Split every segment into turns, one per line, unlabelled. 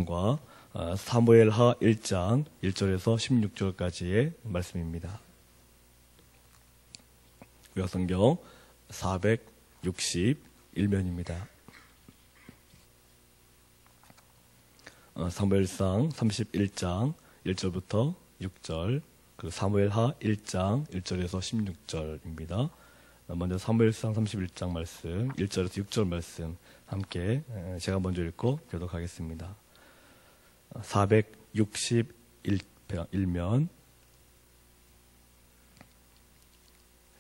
과 사무엘하 1장 1절에서 16절까지의 말씀입니다. 구약성경 461면입니다. 사무엘상 31장 1절부터 6절, 그리고 사무엘하 1장 1절에서 16절입니다. 먼저 사무엘상 31장 말씀 1절에서 6절 말씀 함께 제가 먼저 읽고 교독하겠습니다. 461면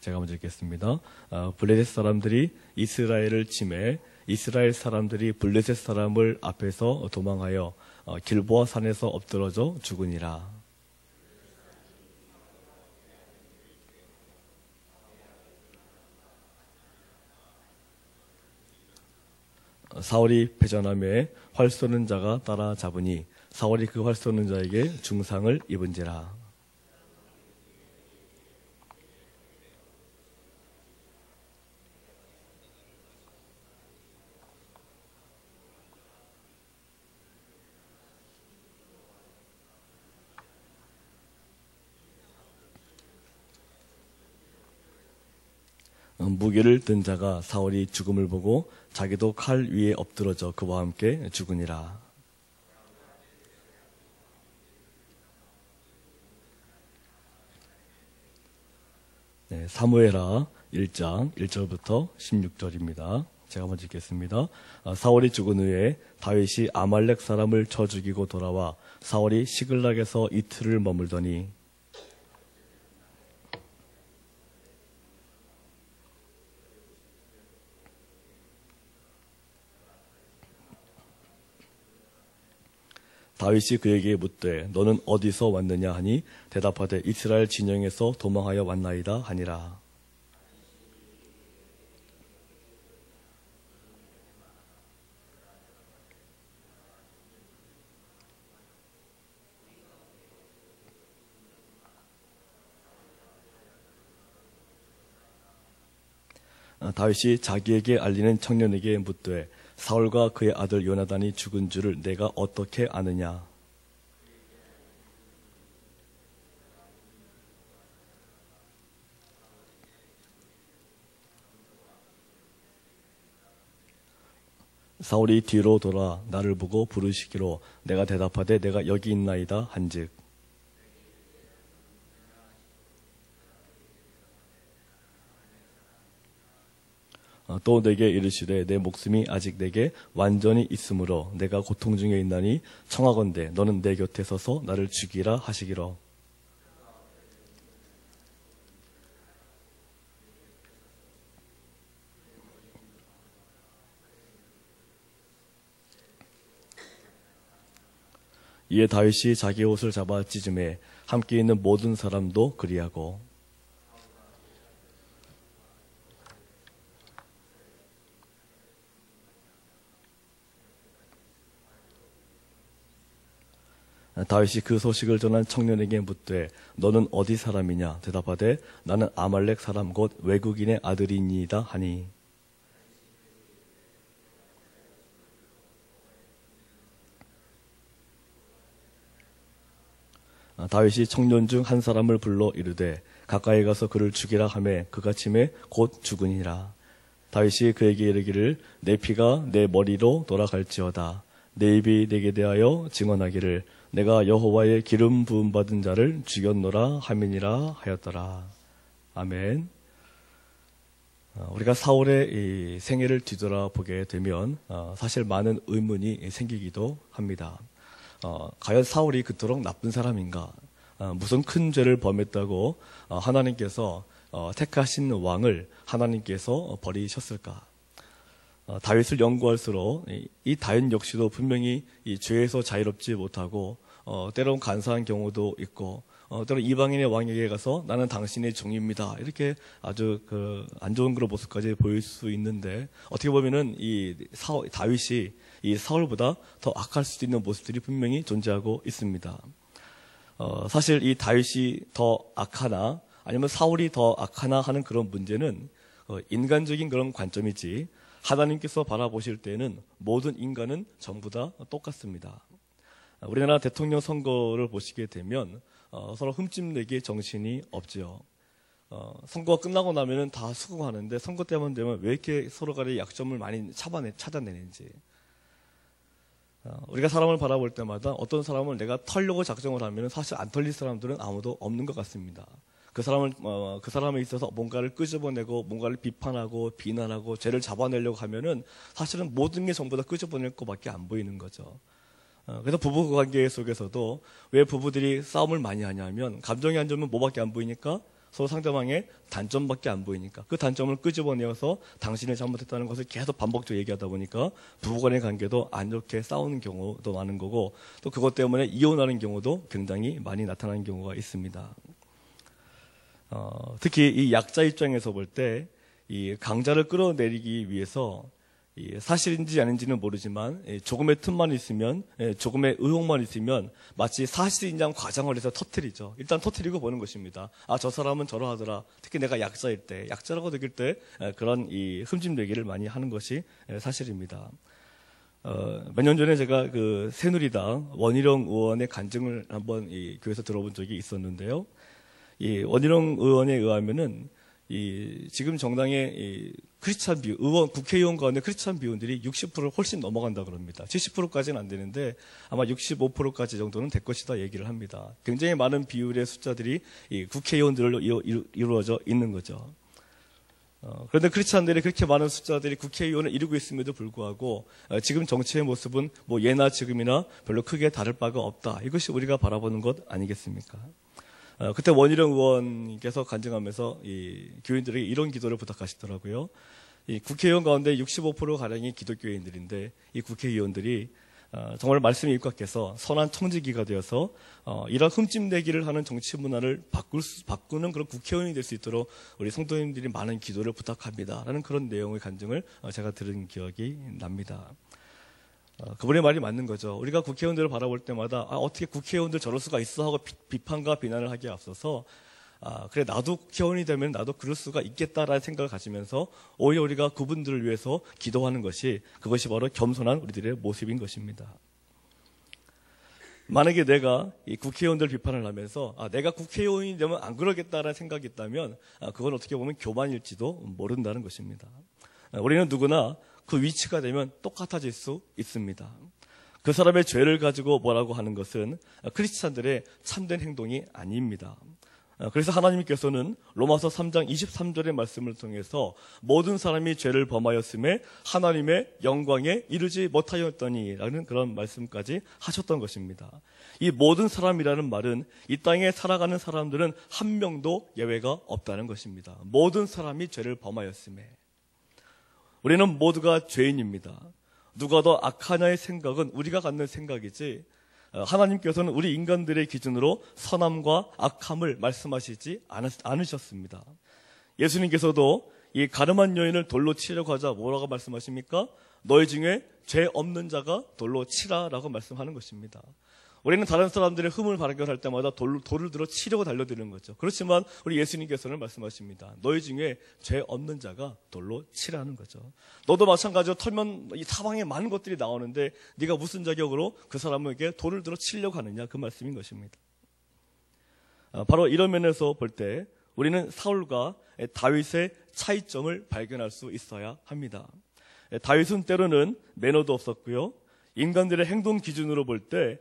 제가 먼저 읽겠습니다. 블레셋 사람들이 이스라엘을 침해 이스라엘 사람들이 블레셋 사람을 앞에서 도망하여 길보아 산에서 엎드러져 죽으니라. 사울이 패전함에 활 쏘는 자가 따라잡으니 사울이 그 활 쏘는 자에게 중상을 입은지라. 무기를 든 자가 사울이 죽음을 보고 자기도 칼 위에 엎드러져 그와 함께 죽으니라. 네, 사무엘하 1장 1절부터 16절입니다. 제가 먼저 읽겠습니다. 사울이 죽은 후에 다윗이 아말렉 사람을 쳐 죽이고 돌아와 사울이 시글락에서 이틀을 머물더니 다윗이 그에게 묻되 너는 어디서 왔느냐 하니 대답하되 이스라엘 진영에서 도망하여 왔나이다 하니라. 다윗이 자기에게 알리는 청년에게 묻되 사울과 그의 아들 요나단이 죽은 줄을 내가 어떻게 아느냐? 사울이 뒤로 돌아 나를 보고 부르시기로 내가 대답하되 내가 여기 있나이다 한즉 또 내게 이르시되 내 목숨이 아직 내게 완전히 있으므로 내가 고통 중에 있나니 청하건대 너는 내 곁에 서서 나를 죽이라 하시기로. 이에 다윗이 자기 옷을 잡아 찢음에 함께 있는 모든 사람도 그리하고 다윗이 그 소식을 전한 청년에게 묻되 너는 어디 사람이냐? 대답하되 나는 아말렉 사람 곧 외국인의 아들이니이다 하니 다윗이 청년 중 한 사람을 불러 이르되 가까이 가서 그를 죽이라 하매 그가 침해 곧 죽으니라. 다윗이 그에게 이르기를 내 피가 내 머리로 돌아갈지어다. 내 입이 내게 대하여 증언하기를 내가 여호와의 기름 부음 받은 자를 죽였노라 함이니라 하였더라. 아멘. 우리가 사울의 이 생애를 뒤돌아보게 되면 사실 많은 의문이 생기기도 합니다. 과연 사울이 그토록 나쁜 사람인가? 무슨 큰 죄를 범했다고 하나님께서 택하신 왕을 하나님께서 버리셨을까? 다윗을 연구할수록 이 다윗 역시도 분명히 이 죄에서 자유롭지 못하고 때론 간사한 경우도 있고 때론 이방인의 왕에게 가서 나는 당신의 종입니다 이렇게 아주 안 좋은 그런 모습까지 보일 수 있는데 어떻게 보면은 다윗이 이 사울보다 더 악할 수도 있는 모습들이 분명히 존재하고 있습니다. 사실 이 다윗이 더 악하나 아니면 사울이 더 악하나 하는 그런 문제는 인간적인 그런 관점이지 하나님께서 바라보실 때는 모든 인간은 전부 다 똑같습니다. 우리나라 대통령 선거를 보시게 되면 서로 흠집내기 정신이 없죠. 선거가 끝나고 나면은 다 수긍하는데 선거 때만 되면 왜 이렇게 서로 간의 약점을 많이 찾아내는지. 우리가 사람을 바라볼 때마다 어떤 사람을 내가 털려고 작정을 하면 사실 안 털릴 사람들은 아무도 없는 것 같습니다. 그 사람에 있어서 뭔가를 끄집어내고 뭔가를 비판하고 비난하고 죄를 잡아내려고 하면은 사실은 모든 게 전부 다 끄집어낼 것밖에 안 보이는 거죠. 그래서 부부 관계 속에서도 왜 부부들이 싸움을 많이 하냐면 감정이 안 좋으면 뭐밖에 안 보이니까 서로 상대방의 단점밖에 안 보이니까 그 단점을 끄집어내어서 당신이 잘못했다는 것을 계속 반복적으로 얘기하다 보니까 부부간의 관계도 안 좋게 싸우는 경우도 많은 거고 또 그것 때문에 이혼하는 경우도 굉장히 많이 나타나는 경우가 있습니다. 특히 이 약자 입장에서 볼 때 이 강자를 끌어내리기 위해서 사실인지 아닌지는 모르지만 조금의 틈만 있으면 조금의 의혹만 있으면 마치 사실인지 과장을 해서 터뜨리죠. 일단 터뜨리고 보는 것입니다. 저 사람은 저러하더라. 특히 내가 약자일 때 약자라고 느낄 때 그런 이 흠집내기를 많이 하는 것이 사실입니다. 몇 년 전에 제가 그 새누리당 원희룡 의원의 간증을 한번 이 교회에서 들어본 적이 있었는데요. 이 원희룡 의원에 의하면은 지금 정당의 크리스찬 비율, 국회의원 가운데 크리스찬 비율들이 60%를 훨씬 넘어간다 그럽니다. 70%까지는 안 되는데 아마 65%까지 정도는 될 것이다 얘기를 합니다. 굉장히 많은 비율의 숫자들이 이 국회의원들로 이루어져 있는 거죠. 그런데 크리스찬들이 그렇게 많은 숫자들이 국회의원을 이루고 있음에도 불구하고 지금 정치의 모습은 뭐 예나 지금이나 별로 크게 다를 바가 없다. 이것이 우리가 바라보는 것 아니겠습니까? 그때 원희룡 의원께서 간증하면서 이 교인들에게 이런 기도를 부탁하시더라고요. 이 국회의원 가운데 65%가량이 기독교인들인데 이 국회의원들이 정말 말씀에 입각해서 선한 청지기가 되어서 이런 흠집내기를 하는 정치 문화를 바꾸는 그런 국회의원이 될 수 있도록 우리 성도님들이 많은 기도를 부탁합니다. 라는 그런 내용의 간증을 제가 들은 기억이 납니다. 그분의 말이 맞는 거죠. 우리가 국회의원들을 바라볼 때마다 어떻게 국회의원들 저럴 수가 있어 하고 비판과 비난을 하기에 앞서서 그래 나도 국회의원이 되면 나도 그럴 수가 있겠다라는 생각을 가지면서 오히려 우리가 그분들을 위해서 기도하는 그것이 바로 겸손한 우리들의 모습인 것입니다. 만약에 내가 이 국회의원들 비판을 하면서 내가 국회의원이 되면 안 그러겠다라는 생각이 있다면 그건 어떻게 보면 교만일지도 모른다는 것입니다. 우리는 누구나 그 위치가 되면 똑같아질 수 있습니다. 그 사람의 죄를 가지고 뭐라고 하는 것은 크리스찬들의 참된 행동이 아닙니다. 그래서 하나님께서는 로마서 3장 23절의 말씀을 통해서 모든 사람이 죄를 범하였음에 하나님의 영광에 이르지 못하였더니 라는 그런 말씀까지 하셨던 것입니다. 이 모든 사람이라는 말은 이 땅에 살아가는 사람들은 한 명도 예외가 없다는 것입니다. 모든 사람이 죄를 범하였음에 우리는 모두가 죄인입니다. 누가 더 악하냐의 생각은 우리가 갖는 생각이지 하나님께서는 우리 인간들의 기준으로 선함과 악함을 말씀하시지 않으셨습니다. 예수님께서도 이 가늠한 여인을 돌로 치려고 하자 뭐라고 말씀하십니까? 너희 중에 죄 없는 자가 돌로 치라라고 말씀하는 것입니다. 우리는 다른 사람들의 흠을 발견할 때마다 돌을 들어 치려고 달려드는 거죠. 그렇지만 우리 예수님께서는 말씀하십니다. 너희 중에 죄 없는 자가 돌로 치라는 거죠. 너도 마찬가지로 털면 이 사방에 많은 것들이 나오는데 네가 무슨 자격으로 그 사람에게 돌을 들어 치려고 하느냐 그 말씀인 것입니다. 바로 이런 면에서 볼 때 우리는 사울과 다윗의 차이점을 발견할 수 있어야 합니다. 다윗은 때로는 매너도 없었고요. 인간들의 행동 기준으로 볼 때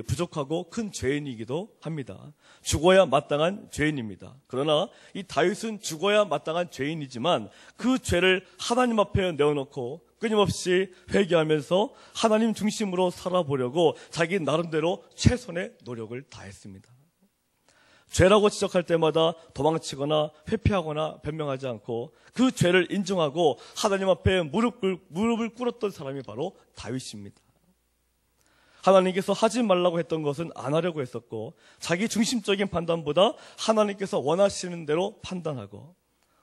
부족하고 큰 죄인이기도 합니다. 죽어야 마땅한 죄인입니다. 그러나 이 다윗은 죽어야 마땅한 죄인이지만 그 죄를 하나님 앞에 내어놓고 끊임없이 회개하면서 하나님 중심으로 살아보려고 자기 나름대로 최선의 노력을 다했습니다. 죄라고 지적할 때마다 도망치거나 회피하거나 변명하지 않고 그 죄를 인정하고 하나님 앞에 무릎을 꿇었던 사람이 바로 다윗입니다. 하나님께서 하지 말라고 했던 것은 안 하려고 했었고 자기 중심적인 판단보다 하나님께서 원하시는 대로 판단하고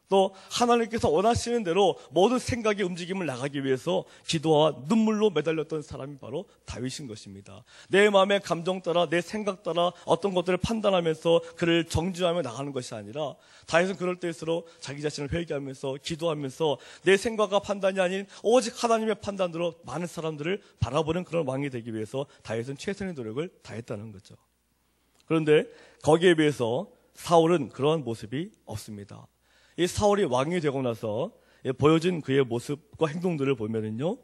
또 하나님께서 원하시는 대로 모든 생각의 움직임을 나가기 위해서 기도와 눈물로 매달렸던 사람이 바로 다윗인 것입니다. 내 마음의 감정 따라 내 생각 따라 어떤 것들을 판단하면서 그를 정죄하며 나가는 것이 아니라 다윗은 그럴 때일수록 자기 자신을 회개하면서 기도하면서 내 생각과 판단이 아닌 오직 하나님의 판단으로 많은 사람들을 바라보는 그런 왕이 되기 위해서 다윗은 최선의 노력을 다했다는 거죠. 그런데 거기에 비해서 사울은 그러한 모습이 없습니다. 이 사울이 왕이 되고 나서 보여진 그의 모습과 행동들을 보면은요,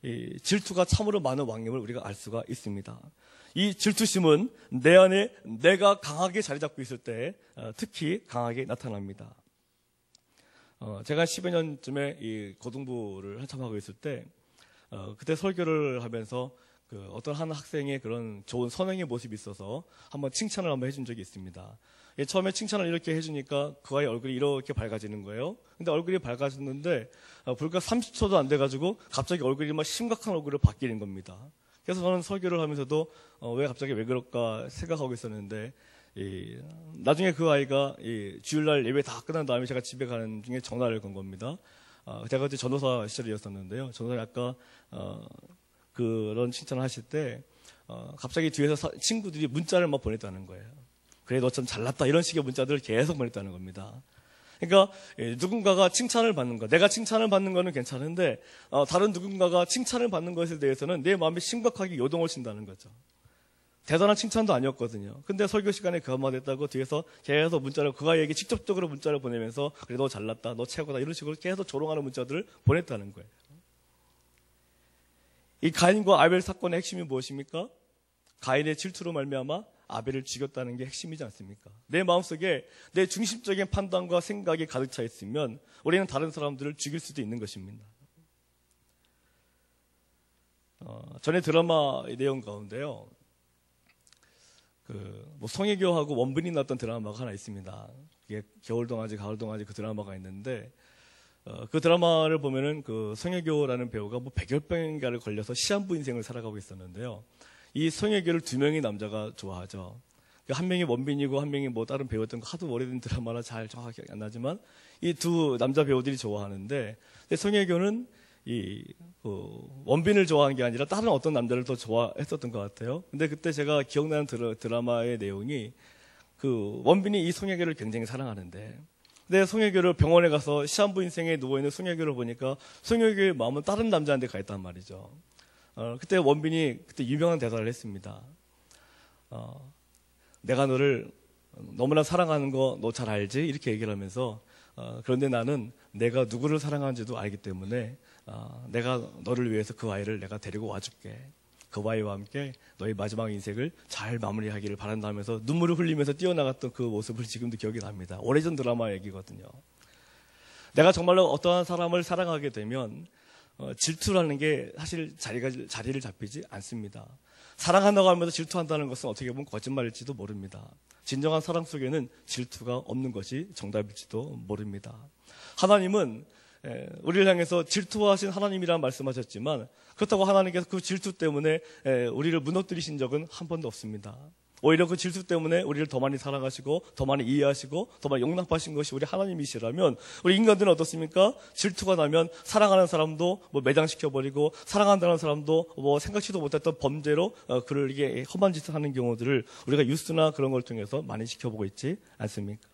이 질투가 참으로 많은 왕임을 우리가 알 수가 있습니다. 이 질투심은 내 안에 내가 강하게 자리 잡고 있을 때 특히 강하게 나타납니다. 제가 10여 년쯤에 이 고등부를 한참 하고 있을 때 그때 설교를 하면서 어떤 한 학생의 그런 좋은 선행의 모습이 있어서 한번 칭찬을 한번 해준 적이 있습니다. 처음에 칭찬을 이렇게 해주니까 그 아이 얼굴이 이렇게 밝아지는 거예요. 근데 얼굴이 밝아졌는데 불과 30초도 안 돼가지고 갑자기 얼굴이 막 심각한 얼굴로 바뀌는 겁니다. 그래서 저는 설교를 하면서도 왜 갑자기 왜 그럴까 생각하고 있었는데 나중에 그 아이가 주일날 예배 다 끝난 다음에 제가 집에 가는 중에 전화를 건 겁니다. 제가 그때 전도사 시절이었었는데요. 전도사 아까 그런 칭찬을 하실 때 갑자기 뒤에서 친구들이 문자를 막 보냈다는 거예요. 그래 너 참 잘났다 이런 식의 문자들을 계속 보냈다는 겁니다. 그러니까 누군가가 칭찬을 받는 것, 내가 칭찬을 받는 거는 괜찮은데 다른 누군가가 칭찬을 받는 것에 대해서는 내 마음이 심각하게 요동을 친다는 거죠. 대단한 칭찬도 아니었거든요. 근데 설교 시간에 그 한마디 했다고 뒤에서 계속 문자를 그 아이에게 직접적으로 문자를 보내면서 그래 너 잘났다, 너 최고다 이런 식으로 계속 조롱하는 문자들을 보냈다는 거예요. 이 가인과 아벨 사건의 핵심이 무엇입니까? 가인의 질투로 말미암아 아벨을 죽였다는 게 핵심이지 않습니까? 내 마음속에 내 중심적인 판단과 생각이 가득 차 있으면 우리는 다른 사람들을 죽일 수도 있는 것입니다. 전에 드라마의 내용 가운데요. 성혜교하고 원빈이 나왔던 드라마가 하나 있습니다. 이게 겨울동아지, 가을동아지 그 드라마가 있는데 그 드라마를 보면은 그 성혜교라는 배우가 100여병인가를 걸려서 시한부 인생을 살아가고 있었는데요. 이 성혜교를 2명의 남자가 좋아하죠. 한 명이 원빈이고 한 명이 다른 배우였던 거 하도 오래된 드라마라 잘 정확히 안 나지만 이 두 남자 배우들이 좋아하는데 성혜교는 원빈을 좋아한 게 아니라 다른 어떤 남자를 더 좋아했었던 것 같아요. 근데 그때 제가 기억나는 드라마의 내용이 원빈이 이 성혜교를 굉장히 사랑하는데 근데 성혜교를 병원에 가서 시한부 인생에 누워있는 성혜교를 보니까 성혜교의 마음은 다른 남자한테 가 있단 말이죠. 그때 원빈이 그때 유명한 대사를 했습니다. 내가 너를 너무나 사랑하는 거 너 잘 알지? 이렇게 얘기를 하면서 그런데 나는 내가 누구를 사랑하는지도 알기 때문에 내가 너를 위해서 그 아이를 내가 데리고 와줄게. 그 아이와 함께 너의 마지막 인생을 잘 마무리하기를 바란다면서 눈물을 흘리면서 뛰어나갔던 그 모습을 지금도 기억이 납니다. 오래전 드라마 얘기거든요. 내가 정말로 어떠한 사람을 사랑하게 되면 질투라는 게 사실 자리를 잡히지 않습니다. 사랑한다고 하면서 질투한다는 것은 어떻게 보면 거짓말일지도 모릅니다. 진정한 사랑 속에는 질투가 없는 것이 정답일지도 모릅니다. 하나님은 우리를 향해서 질투하신 하나님이라는 말씀하셨지만 그렇다고 하나님께서 그 질투 때문에 우리를 무너뜨리신 적은 한 번도 없습니다. 오히려 그 질투 때문에 우리를 더 많이 사랑하시고 더 많이 이해하시고 더 많이 용납하신 것이 우리 하나님이시라면 우리 인간들은 어떻습니까? 질투가 나면 사랑하는 사람도 매장시켜버리고 사랑한다는 사람도 생각지도 못했던 범죄로 그를 이게 험한 짓을 하는 경우들을 우리가 뉴스나 그런 걸 통해서 많이 지켜보고 있지 않습니까?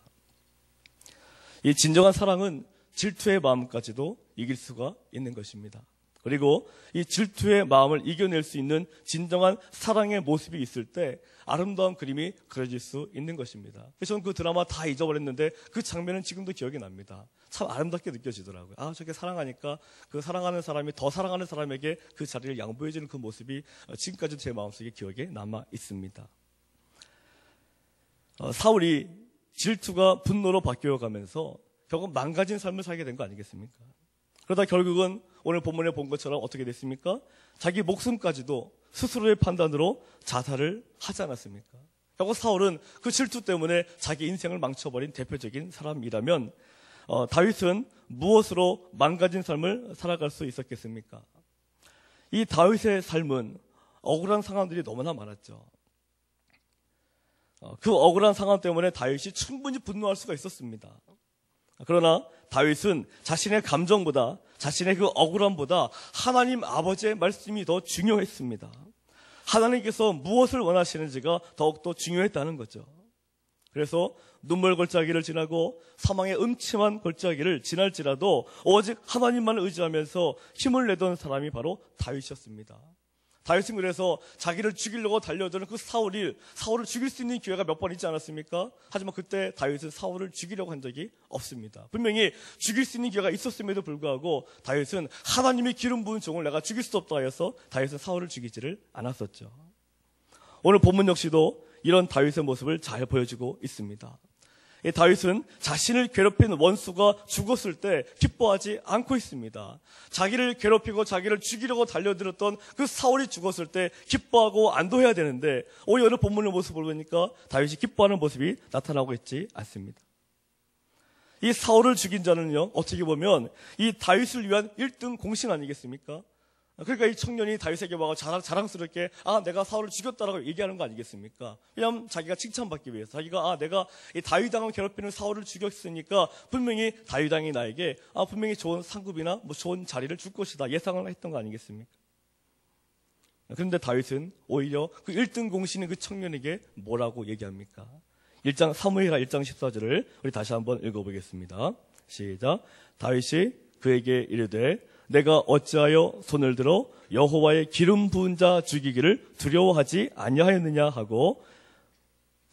이 진정한 사랑은 질투의 마음까지도 이길 수가 있는 것입니다. 그리고 이 질투의 마음을 이겨낼 수 있는 진정한 사랑의 모습이 있을 때 아름다운 그림이 그려질 수 있는 것입니다. 그래서 저는 그 드라마 다 잊어버렸는데 그 장면은 지금도 기억이 납니다. 참 아름답게 느껴지더라고요. 저게 사랑하니까 그 사랑하는 사람이 더 사랑하는 사람에게 그 자리를 양보해주는 그 모습이 지금까지도 제 마음속에 기억에 남아 있습니다. 사울이 질투가 분노로 바뀌어가면서 결국 망가진 삶을 살게 된 거 아니겠습니까? 그러다 결국은 오늘 본문에 본 것처럼 어떻게 됐습니까? 자기 목숨까지도 스스로의 판단으로 자살을 하지 않았습니까? 결국 사울은 그 질투 때문에 자기 인생을 망쳐버린 대표적인 사람이라면 다윗은 무엇으로 망가진 삶을 살아갈 수 있었겠습니까? 이 다윗의 삶은 억울한 상황들이 너무나 많았죠. 그 억울한 상황 때문에 다윗이 충분히 분노할 수가 있었습니다. 그러나 다윗은 자신의 감정보다, 자신의 그 억울함보다 하나님 아버지의 말씀이 더 중요했습니다. 하나님께서 무엇을 원하시는지가 더욱더 중요했다는 거죠. 그래서 눈물 골짜기를 지나고 사망의 음침한 골짜기를 지날지라도 오직 하나님만 의지하면서 힘을 내던 사람이 바로 다윗이었습니다. 다윗은 그래서 자기를 죽이려고 달려드는 그 사울을 죽일 수 있는 기회가 몇 번 있지 않았습니까? 하지만 그때 다윗은 사울을 죽이려고 한 적이 없습니다. 분명히 죽일 수 있는 기회가 있었음에도 불구하고 다윗은 하나님이 기름 부은 종을 내가 죽일 수 없다 해서 다윗은 사울을 죽이지를 않았었죠. 오늘 본문 역시도 이런 다윗의 모습을 잘 보여주고 있습니다. 다윗은 자신을 괴롭힌 원수가 죽었을 때 기뻐하지 않고 있습니다. 자기를 괴롭히고 자기를 죽이려고 달려들었던 그 사울이 죽었을 때 기뻐하고 안도해야 되는데 오늘 본문의 모습을 보니까 다윗이 기뻐하는 모습이 나타나고 있지 않습니다. 이 사울을 죽인 자는요, 어떻게 보면 이 다윗을 위한 1등 공신 아니겠습니까? 그러니까 이 청년이 다윗에게 와서 자랑스럽게 내가 사울을 죽였다라고 얘기하는 거 아니겠습니까? 왜냐하면 자기가 칭찬받기 위해서, 자기가 내가 이 다윗왕을 괴롭히는 사울을 죽였으니까 분명히 다윗왕이 나에게 분명히 좋은 상급이나 좋은 자리를 줄 것이다 예상을 했던 거 아니겠습니까? 그런데 다윗은 오히려 그 1등 공신인 그 청년에게 뭐라고 얘기합니까? 사무엘하 1장 14절을 우리 다시 한번 읽어보겠습니다. 시작. 다윗이 그에게 이르되 내가 어찌하여 손을 들어 여호와의 기름 부은 자 죽이기를 두려워하지 아니하였느냐 하고,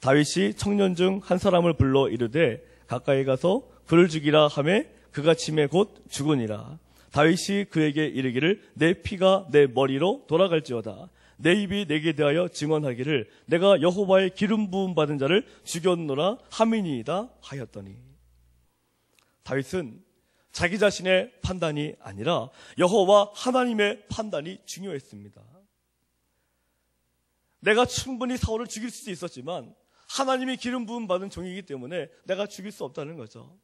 다윗이 청년 중 한 사람을 불러 이르되 가까이 가서 그를 죽이라 하매 그가 침에 곧 죽으니라. 다윗이 그에게 이르기를 내 피가 내 머리로 돌아갈지어다. 내 입이 내게 대하여 증언하기를 내가 여호와의 기름 부음 받은 자를 죽였노라 함이니이다 하였더니, 다윗은 자기 자신의 판단이 아니라 여호와 하나님의 판단이 중요했습니다. 내가 충분히 사울을 죽일 수도 있었지만 하나님이 기름 부음 받은 종이기 때문에 내가 죽일 수 없다는 거죠.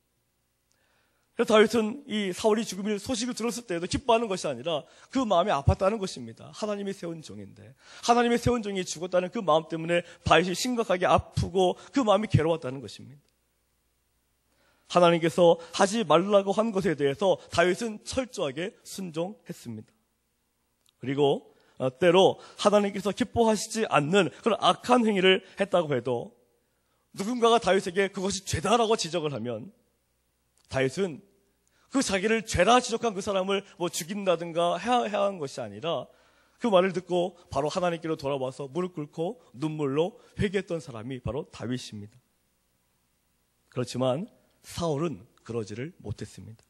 그래서 다윗은 이 사울이 죽음의 소식을 들었을 때에도 기뻐하는 것이 아니라 그 마음이 아팠다는 것입니다. 하나님이 세운 종인데, 하나님이 세운 종이 죽었다는 그 마음 때문에 다윗이 심각하게 아프고 그 마음이 괴로웠다는 것입니다. 하나님께서 하지 말라고 한 것에 대해서 다윗은 철저하게 순종했습니다. 그리고 때로 하나님께서 기뻐하시지 않는 그런 악한 행위를 했다고 해도 누군가가 다윗에게 그것이 죄다라고 지적을 하면 다윗은 그 자기를 죄라 지적한 그 사람을 죽인다든가 해야 한 것이 아니라 그 말을 듣고 바로 하나님께로 돌아와서 무릎 꿇고 눈물로 회개했던 사람이 바로 다윗입니다. 그렇지만 사울은 그러지를 못했습니다.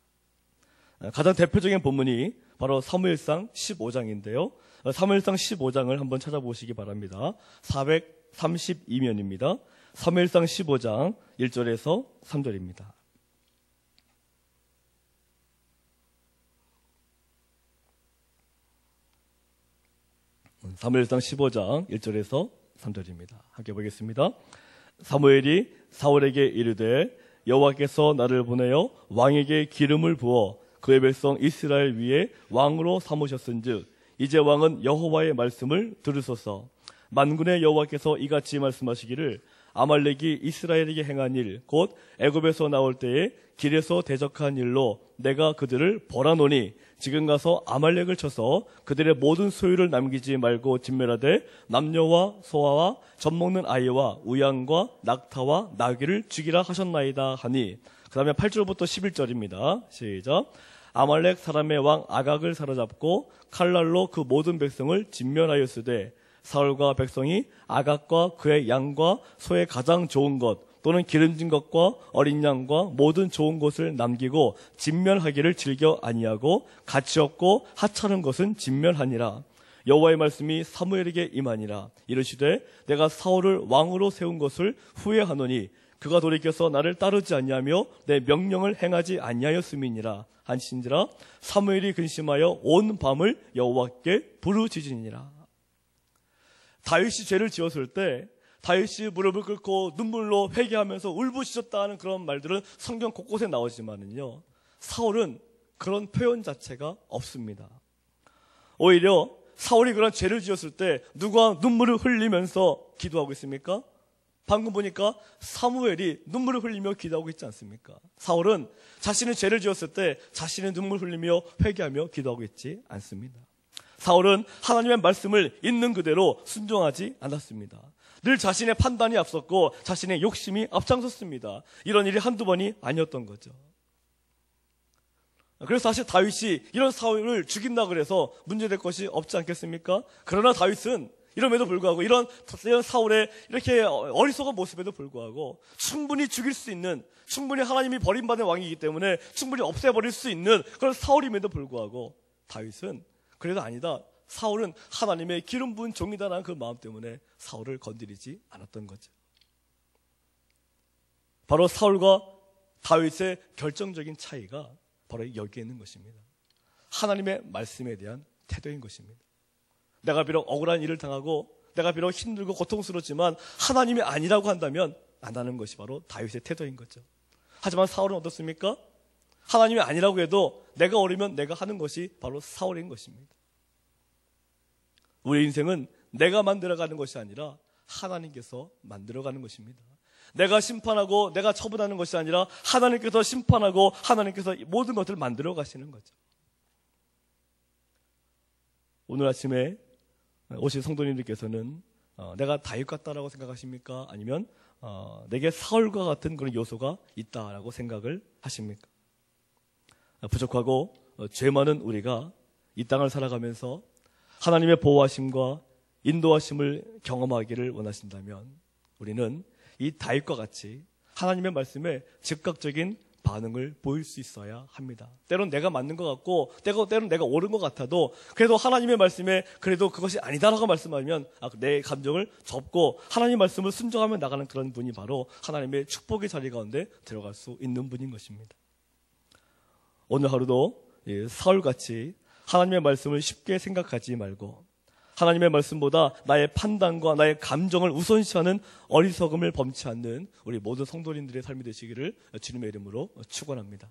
가장 대표적인 본문이 바로 사무엘상 15장인데요. 사무엘상 15장을 한번 찾아보시기 바랍니다. 432면입니다. 사무엘상 15장 1절에서 3절입니다. 사무엘상 15장 1절에서 3절입니다. 함께 보겠습니다. 사무엘이 사울에게 이르되 여호와께서 나를 보내어 왕에게 기름을 부어 그의 백성 이스라엘 위에 왕으로 삼으셨은즉 이제 왕은 여호와의 말씀을 들으소서. 만군의 여호와께서 이같이 말씀하시기를 아말렉이 이스라엘에게 행한 일 곧 애굽에서 나올 때에 길에서 대적한 일로 내가 그들을 벌하노니 지금 가서 아말렉을 쳐서 그들의 모든 소유를 남기지 말고 진멸하되 남녀와 소아와 젖먹는 아이와 우양과 낙타와 나귀를 죽이라 하셨나이다 하니, 그 다음에 8절부터 11절입니다. 시작. 아말렉 사람의 왕 아각을 사로잡고 칼날로 그 모든 백성을 진멸하였으되 사울과 백성이 아각과 그의 양과 소의 가장 좋은 것 또는 기름진 것과 어린 양과 모든 좋은 것을 남기고 진멸하기를 즐겨 아니하고 가치 없고 하찮은 것은 진멸하니라. 여호와의 말씀이 사무엘에게 임하니라. 이르시되 내가 사울을 왕으로 세운 것을 후회하노니 그가 돌이켜서 나를 따르지 아니하며 내 명령을 행하지 아니하였음이니라 한신지라. 사무엘이 근심하여 온 밤을 여호와께 부르짖으니라. 다윗이 죄를 지었을 때 다윗이 무릎을 꿇고 눈물로 회개하면서 울부짖었다는 그런 말들은 성경 곳곳에 나오지만은요, 사울은 그런 표현 자체가 없습니다. 오히려 사울이 그런 죄를 지었을 때 누가 눈물을 흘리면서 기도하고 있습니까? 방금 보니까 사무엘이 눈물을 흘리며 기도하고 있지 않습니까? 사울은 자신의 죄를 지었을 때 자신의 눈물 흘리며 회개하며 기도하고 있지 않습니다. 사울은 하나님의 말씀을 있는 그대로 순종하지 않았습니다. 늘 자신의 판단이 앞섰고 자신의 욕심이 앞장섰습니다. 이런 일이 한두 번이 아니었던 거죠. 그래서 사실 다윗이 이런 사울을 죽인다 그래서 문제될 것이 없지 않겠습니까? 그러나 다윗은 이럼에도 불구하고 이런 사울의 이렇게 어리석은 모습에도 불구하고 충분히 죽일 수 있는, 충분히 하나님이 버림받은 왕이기 때문에 충분히 없애버릴 수 있는 그런 사울임에도 불구하고 다윗은 그래도 아니다, 사울은 하나님의 기름 부은 종이다라는 그 마음 때문에 사울을 건드리지 않았던 거죠. 바로 사울과 다윗의 결정적인 차이가 바로 여기에 있는 것입니다. 하나님의 말씀에 대한 태도인 것입니다. 내가 비록 억울한 일을 당하고 내가 비록 힘들고 고통스럽지만 하나님이 아니라고 한다면 안 하는 것이 바로 다윗의 태도인 거죠. 하지만 사울은 어떻습니까? 하나님이 아니라고 해도 내가 어리면 내가 하는 것이 바로 사울인 것입니다. 우리 인생은 내가 만들어가는 것이 아니라 하나님께서 만들어가는 것입니다. 내가 심판하고 내가 처분하는 것이 아니라 하나님께서 심판하고 하나님께서 모든 것들을 만들어 가시는 거죠. 오늘 아침에 오신 성도님들께서는 내가 다윗 같다라고 생각하십니까? 아니면 내게 사울과 같은 그런 요소가 있다라고 생각을 하십니까? 부족하고 죄 많은 우리가 이 땅을 살아가면서 하나님의 보호하심과 인도하심을 경험하기를 원하신다면 우리는 이 다윗과 같이 하나님의 말씀에 즉각적인 반응을 보일 수 있어야 합니다. 때론 내가 맞는 것 같고 때론 내가 옳은 것 같아도 그래도 하나님의 말씀에 그래도 그것이 아니다라고 말씀하면 내 감정을 접고 하나님의 말씀을 순종하며 나가는 그런 분이 바로 하나님의 축복의 자리 가운데 들어갈 수 있는 분인 것입니다. 오늘 하루도 사울같이 하나님의 말씀을 쉽게 생각하지 말고 하나님의 말씀보다 나의 판단과 나의 감정을 우선시하는 어리석음을 범치 않는 우리 모든 성도님들의 삶이 되시기를 주님의 이름으로 축원합니다.